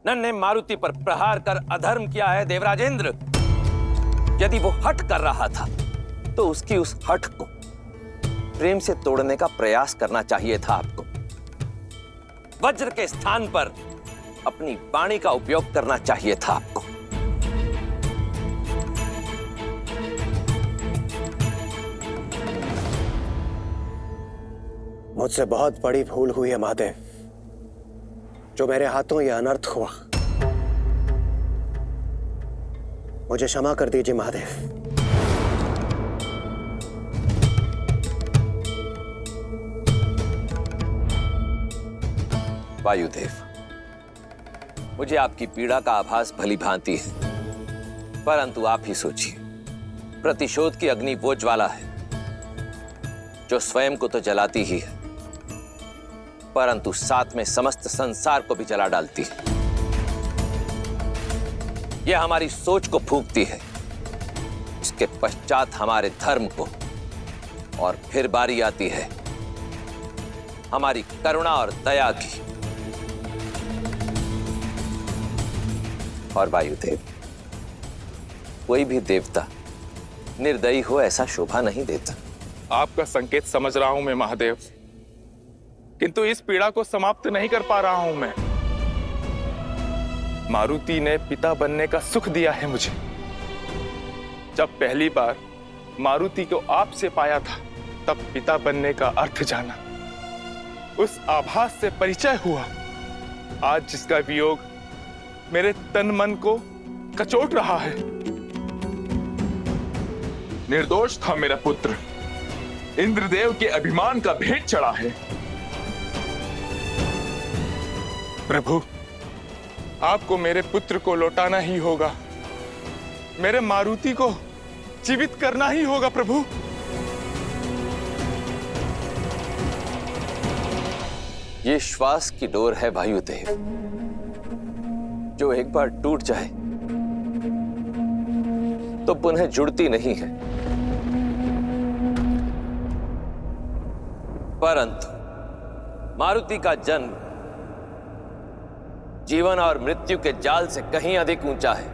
नन्हे मारुति पर प्रहार कर अधर्म किया है देवराजेंद्र। यदि वो हठ कर रहा था तो उसकी उस हठ को प्रेम से तोड़ने का प्रयास करना चाहिए था आपको। वज्र के स्थान पर अपनी वाणी का उपयोग करना चाहिए था आपको। मुझसे बहुत बड़ी भूल हुई है महादेव, जो मेरे हाथों यह अनर्थ हुआ। मुझे क्षमा कर दीजिए महादेव। वायुदेव, मुझे आपकी पीड़ा का आभास भली भांति है, परंतु आप ही सोचिए, प्रतिशोध की अग्नि वो ज्वाला है जो स्वयं को तो जलाती ही है, परंतु साथ में समस्त संसार को भी जला डालती है। यह हमारी सोच को फूंकती है, इसके पश्चात हमारे धर्म को, और फिर बारी आती है हमारी करुणा और दया की। और वायुदेव, कोई भी देवता निर्दयी हो ऐसा शोभा नहीं देता। आपका संकेत समझ रहा हूं मैं महादेव, किंतु इस पीड़ा को समाप्त नहीं कर पा रहा हूं मैं। मारुति ने पिता बनने का सुख दिया है मुझे। जब पहली बार मारुति को आपसे पाया था, तब पिता बनने का अर्थ जाना, उस आभास से परिचय हुआ। आज जिसका वियोग मेरे तन मन को कचोट रहा है। निर्दोष था मेरा पुत्र, इंद्रदेव के अभिमान का भेंट चढ़ा है। प्रभु, आपको मेरे पुत्र को लौटाना ही होगा, मेरे मारुति को जीवित करना ही होगा प्रभु। ये श्वास की डोर है वायुदेव, जो एक बार टूट जाए तो पुनः जुड़ती नहीं है। परंतु मारुति का जन्म जीवन और मृत्यु के जाल से कहीं अधिक ऊंचा है,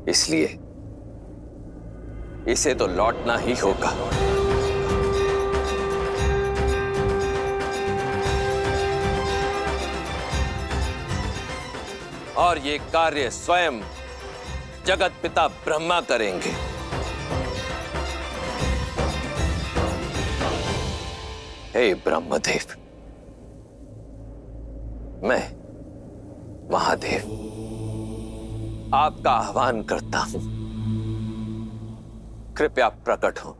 इसलिए इसे तो लौटना ही होगा। और ये कार्य स्वयं जगत पिता ब्रह्मा करेंगे। हे ब्रह्मदेव, मैं महादेव आपका आह्वान करता हूं, कृपया प्रकट हो।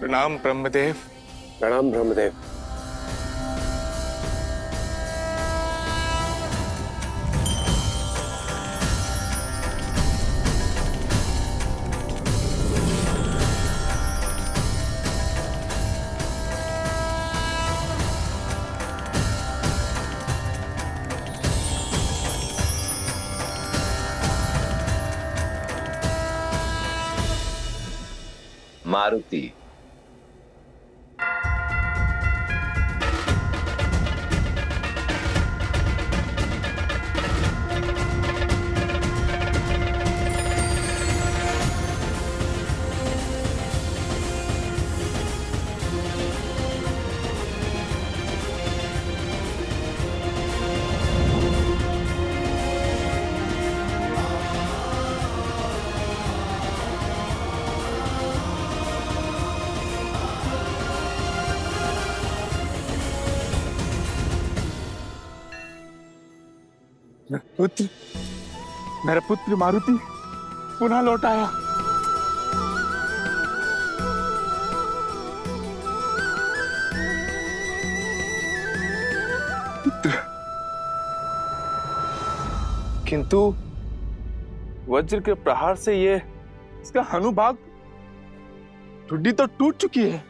प्रणाम ब्रह्मदेव। प्रणाम ब्रह्मदेव। मारुति, पुत्र, मेरा पुत्र मारुति पुनः लौट आया। पुत्र, किंतु वज्र के प्रहार से ये इसका हनुभाग ठुड्डी तो टूट चुकी है।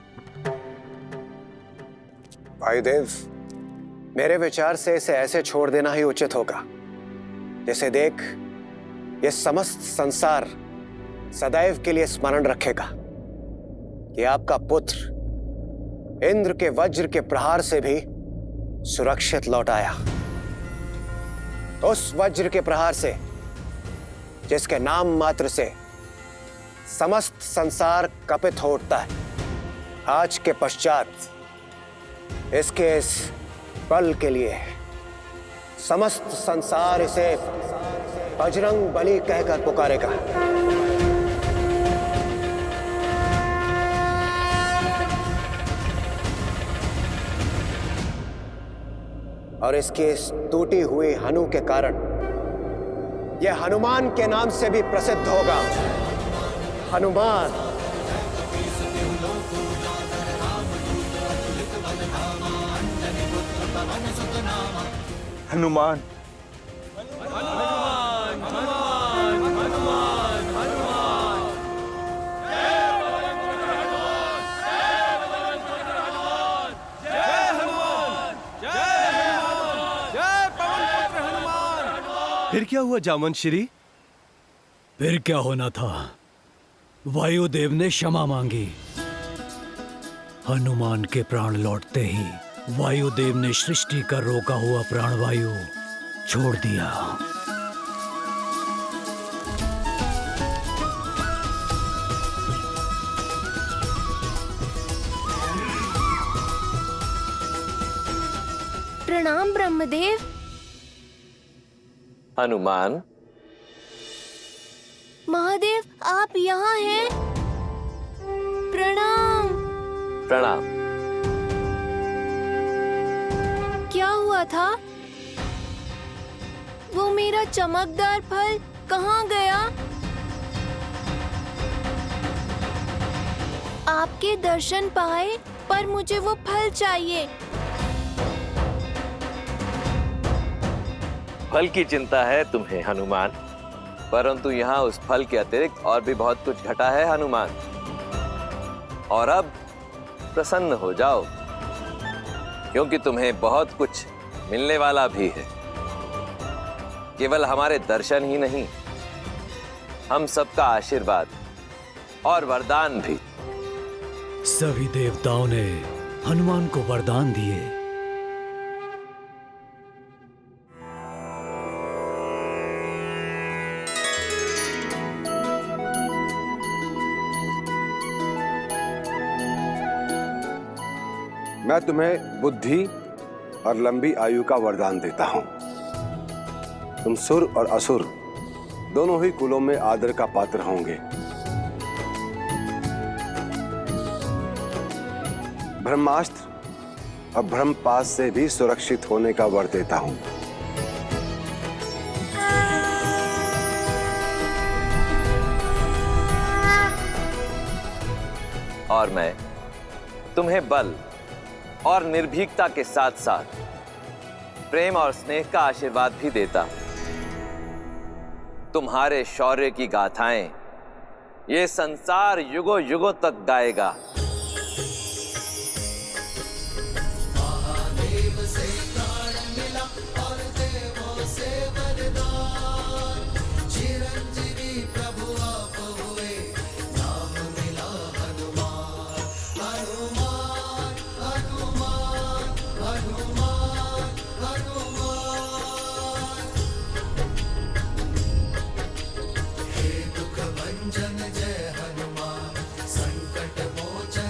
वायुदेव, मेरे विचार से इसे ऐसे छोड़ देना ही उचित होगा, जैसे देख ये समस्त संसार सदैव के लिए स्मरण रखेगा कि आपका पुत्र इंद्र के वज्र के प्रहार से भी सुरक्षित लौट आया। उस वज्र के प्रहार से जिसके नाम मात्र से समस्त संसार कपित हो उठता है। आज के पश्चात इसके इस बल के लिए समस्त संसार इसे बजरंग बली कहकर पुकारेगा। और इसकी इस टूटी हुई हनु के कारण यह हनुमान के नाम से भी प्रसिद्ध होगा। हनुमान। हनुमान। फिर क्या हुआ जामवंतश्री? फिर क्या होना था? वायुदेव ने क्षमा मांगी। हनुमान के प्राण लौटते ही वायुदेव ने सृष्टि का रोका हुआ प्राणवायु छोड़ दिया। प्रणाम ब्रह्मदेव। हनुमान। महादेव, आप यहाँ हैं? प्रणाम। प्रणाम। क्या हुआ था? वो मेरा चमकदार फल कहाँ गया? आपके दर्शन पाए, पर मुझे वो फल चाहिए। फल की चिंता है तुम्हें हनुमान, परंतु यहाँ उस फल के अतिरिक्त और भी बहुत कुछ घटा है हनुमान। और अब प्रसन्न हो जाओ, क्योंकि तुम्हें बहुत कुछ मिलने वाला भी है। केवल हमारे दर्शन ही नहीं, हम सबका आशीर्वाद और वरदान भी। सभी देवताओं ने हनुमान को वरदान दिए। मैं तुम्हें बुद्धि और लंबी आयु का वरदान देता हूं। तुम सुर और असुर दोनों ही कुलों में आदर का पात्र होंगे। ब्रह्मास्त्र और ब्रह्मपाश से भी सुरक्षित होने का वर देता हूं। और मैं तुम्हें बल और निर्भीकता के साथ साथ प्रेम और स्नेह का आशीर्वाद भी देता हूं। तुम्हारे शौर्य की गाथाएं ये संसार युगों युगों तक गाएगा। जय हनुमान संकट मोचन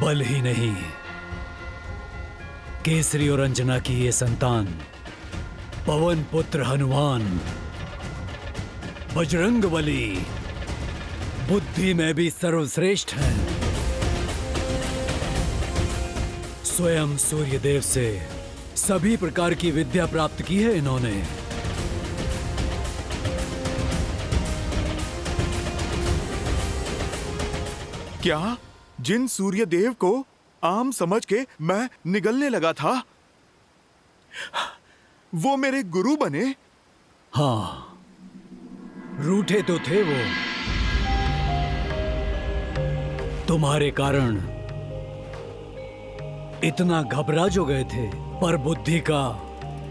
बल ही नहीं, केसरी और अंजना की ये संतान पवन पुत्र हनुमान बजरंगबली बुद्धि में भी सर्वश्रेष्ठ हैं। स्वयं सूर्यदेव से सभी प्रकार की विद्या प्राप्त की है इन्होंने। क्या जिन सूर्यदेव को आम समझ के मैं निगलने लगा था, वो मेरे गुरु बने? हाँ, रूठे तो थे वो, तुम्हारे कारण इतना घबरा जो गए थे, पर बुद्धि का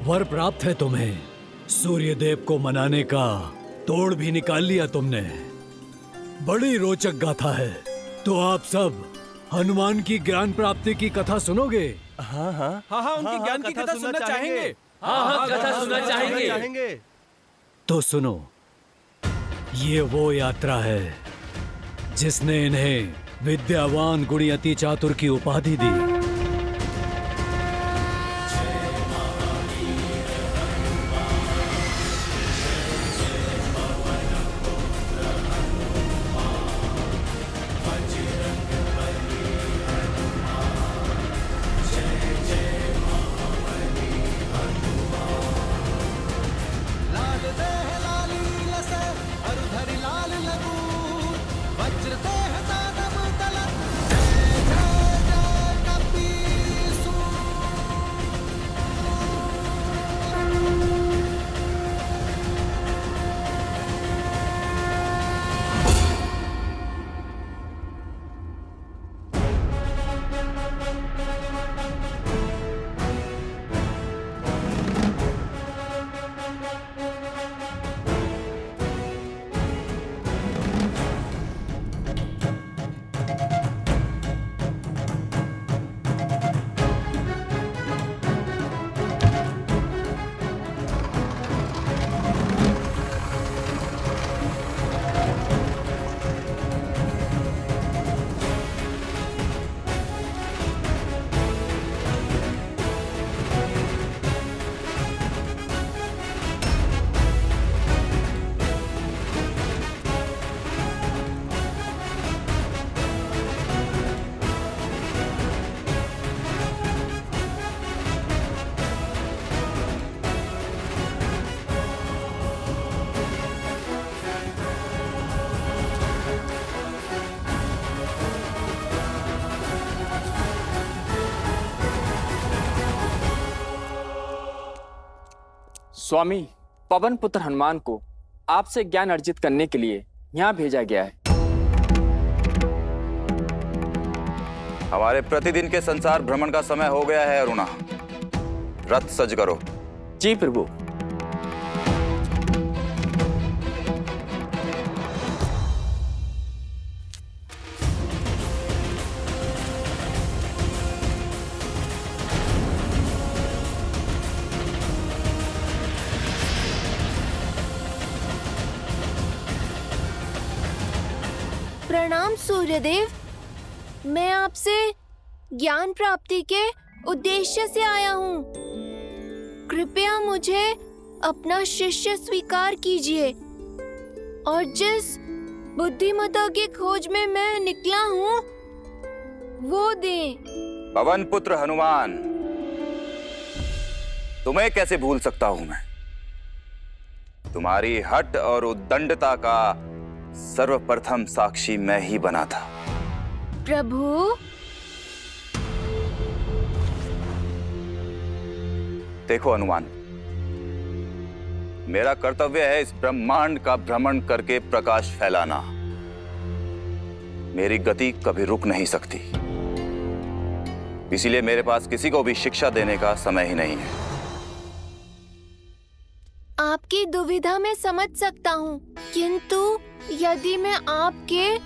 वर प्राप्त है तुम्हें। सूर्यदेव को मनाने का तोड़ भी निकाल लिया तुमने। बड़ी रोचक गाथा है। तो आप सब हनुमान की ज्ञान प्राप्ति की कथा सुनोगे? हाँ उनकी ज्ञान की कथा सुनना चाहेंगे। हाँ कथा सुनना चाहेंगे। तो सुनो, ये वो यात्रा है जिसने इन्हें विद्यावान गुणी अति चातुर की उपाधि दी। स्वामी, पवन पुत्र हनुमान को आपसे ज्ञान अर्जित करने के लिए यहाँ भेजा गया है। हमारे प्रतिदिन के संसार भ्रमण का समय हो गया है अरुणा। रथ सज करो। जी प्रभु। प्रणाम सूर्यदेव, मैं आपसे ज्ञान प्राप्ति के उद्देश्य से आया हूँ। कृपया मुझे अपना शिष्य स्वीकार कीजिए और जिस बुद्धिमता की खोज में मैं निकला हूँ वो दें। पवन पुत्र हनुमान, तुम्हें कैसे भूल सकता हूं मैं? तुम्हारी हठ और उद्दंडता का सर्वप्रथम साक्षी मैं ही बना था। प्रभु, देखो हनुमान, मेरा कर्तव्य है इस ब्रह्मांड का भ्रमण करके प्रकाश फैलाना। मेरी गति कभी रुक नहीं सकती, इसीलिए मेरे पास किसी को भी शिक्षा देने का समय ही नहीं है। आपकी दुविधा में समझ सकता हूँ, किंतु यदि मैं आपके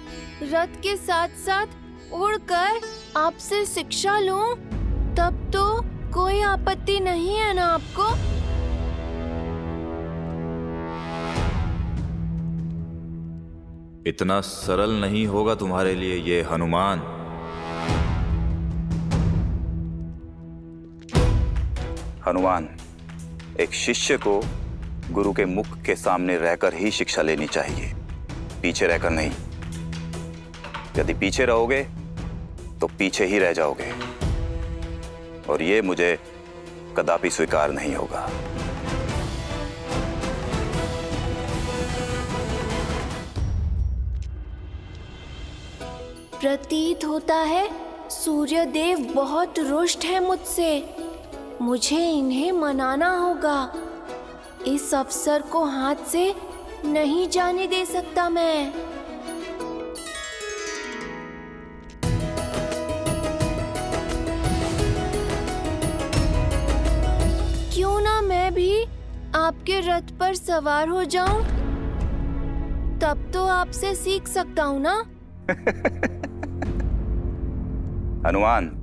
रथ के साथ साथ उड़कर आपसे शिक्षा लूं, तब तो कोई आपत्ति नहीं है ना आपको? इतना सरल नहीं होगा तुम्हारे लिए ये हनुमान। हनुमान, एक शिष्य को गुरु के मुख के सामने रहकर ही शिक्षा लेनी चाहिए, पीछे रहकर नहीं। यदि पीछे रहोगे तो पीछे ही रह जाओगे, और ये मुझे कदापि स्वीकार नहीं होगा। प्रतीत होता है सूर्यदेव बहुत रुष्ट है मुझसे। मुझे इन्हें मनाना होगा। इस अवसर को हाथ से नहीं जाने दे सकता मैं। क्यों ना मैं भी आपके रथ पर सवार हो जाऊं? तब तो आपसे सीख सकता हूं ना। हनुमान,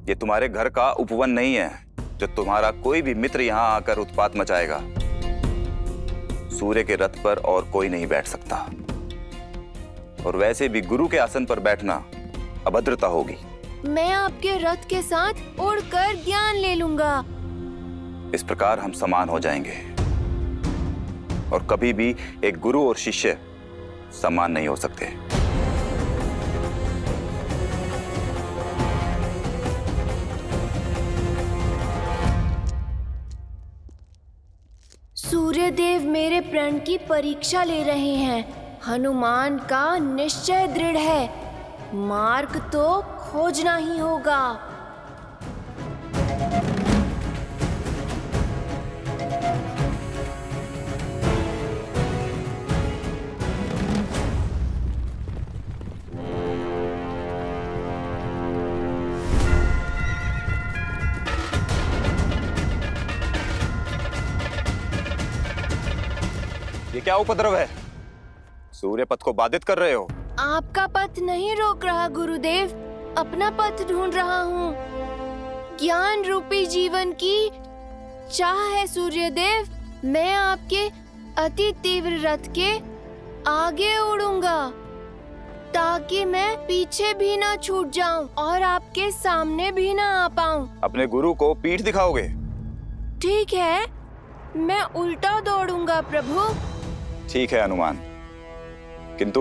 ये तुम्हारे घर का उपवन नहीं है जो तुम्हारा कोई भी मित्र यहां आकर उत्पात मचाएगा। सूर्य के रथ पर और कोई नहीं बैठ सकता, और वैसे भी गुरु के आसन पर बैठना अभद्रता होगी। मैं आपके रथ के साथ उड़कर ज्ञान ले लूंगा। इस प्रकार हम समान हो जाएंगे, और कभी भी एक गुरु और शिष्य समान नहीं हो सकते। सूर्यदेव मेरे प्रण की परीक्षा ले रहे हैं। हनुमान का निश्चय दृढ़ है। मार्ग तो खोजना ही होगा। ये क्या उपद्रव है? सूर्य पथ को बाधित कर रहे हो। आपका पथ नहीं रोक रहा गुरुदेव, अपना पथ ढूंढ रहा हूँ। ज्ञान रूपी जीवन की चाह है सूर्यदेव। मैं आपके अति तीव्र रथ के आगे उड़ूंगा, ताकि मैं पीछे भी ना छूट जाऊं और आपके सामने भी ना आ पाऊं। अपने गुरु को पीठ दिखाओगे? ठीक है, मैं उल्टा दौड़ूंगा प्रभु। ठीक है हनुमान, किंतु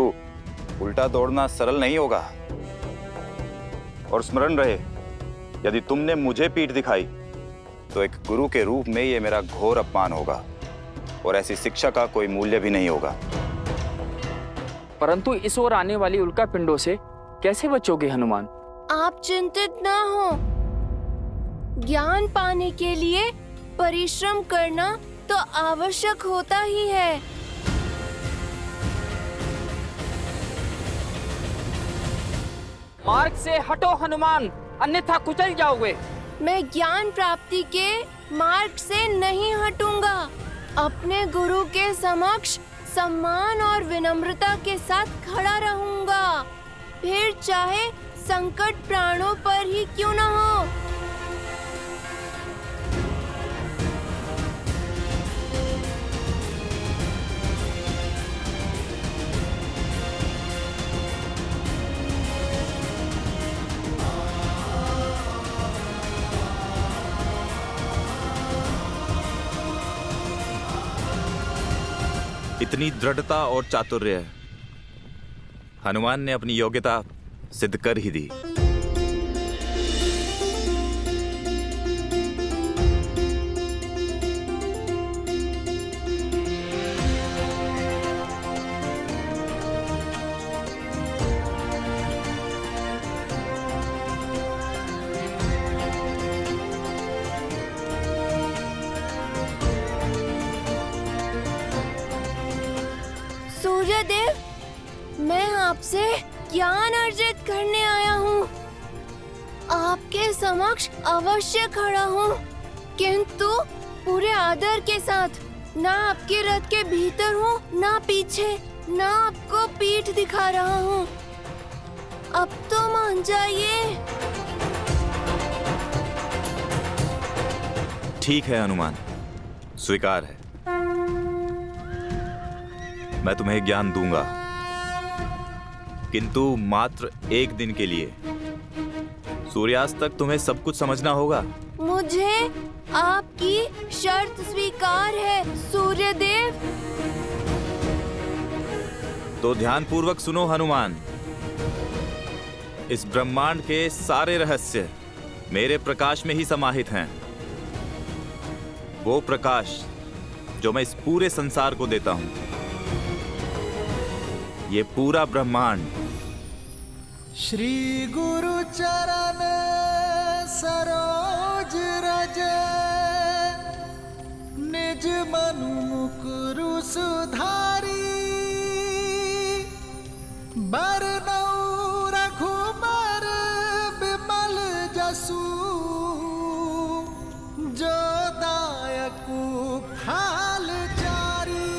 उल्टा दौड़ना सरल नहीं होगा। और स्मरण रहे, यदि तुमने मुझे पीठ दिखाई तो एक गुरु के रूप में ये मेरा घोर अपमान होगा, और ऐसी शिक्षा का कोई मूल्य भी नहीं होगा। परंतु इस ओर आने वाली उल्का पिंडों से कैसे बचोगे हनुमान? आप चिंतित ना हो। ज्ञान पाने के लिए परिश्रम करना तो आवश्यक होता ही है। मार्ग से हटो हनुमान, अन्यथा कुचल जाओगे। मैं ज्ञान प्राप्ति के मार्ग से नहीं हटूंगा। अपने गुरु के समक्ष सम्मान और विनम्रता के साथ खड़ा रहूंगा, फिर चाहे संकट प्राणों पर ही क्यों न हो। इतनी दृढ़ता और चातुर्य, हनुमान ने अपनी योग्यता सिद्ध कर ही दी। सूर्यदेव, मैं आपसे ज्ञान अर्जित करने आया हूँ। आपके समक्ष अवश्य खड़ा हूँ, किंतु पूरे आदर के साथ। ना आपके रथ के भीतर हूँ, ना पीछे, ना आपको पीठ दिखा रहा हूँ। अब तो मान जाइए। ठीक है हनुमान, स्वीकार है। मैं तुम्हें ज्ञान दूंगा, किंतु मात्र एक दिन के लिए। सूर्यास्त तक तुम्हें सब कुछ समझना होगा। मुझे आपकी शर्त स्वीकार है सूर्यदेव। तो ध्यानपूर्वक सुनो हनुमान। इस ब्रह्मांड के सारे रहस्य मेरे प्रकाश में ही समाहित हैं। वो प्रकाश जो मैं इस पूरे संसार को देता हूं। ये पूरा ब्रह्मांड श्री गुरु चरण सरोज रज निज मनु मुकुरु सुधारी बरनऊ रघुबर बिमल जसु जो दायकु फाल चारी।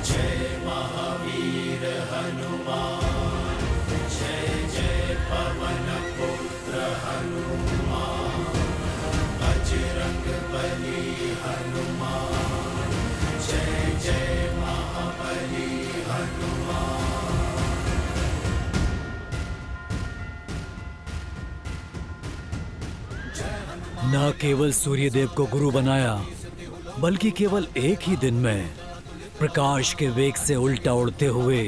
जय महावीर हनुमान, जय जय पवन पुत्र हनुमान, बजरंग बली हनुमान, जय जय महाबली हनुमान। न केवल सूर्यदेव को गुरु बनाया, बल्कि केवल एक ही दिन में प्रकाश के वेग से उल्टा उड़ते हुए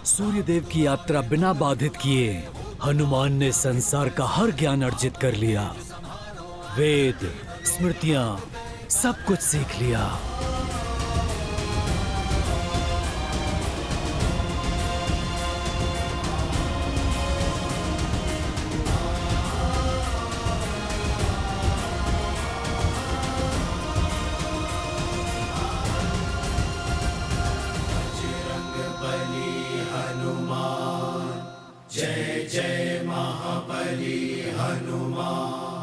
सूर्यदेव की यात्रा बिना बाधित किए हनुमान ने संसार का हर ज्ञान अर्जित कर लिया। वेद, स्मृतियां, सब कुछ सीख लिया।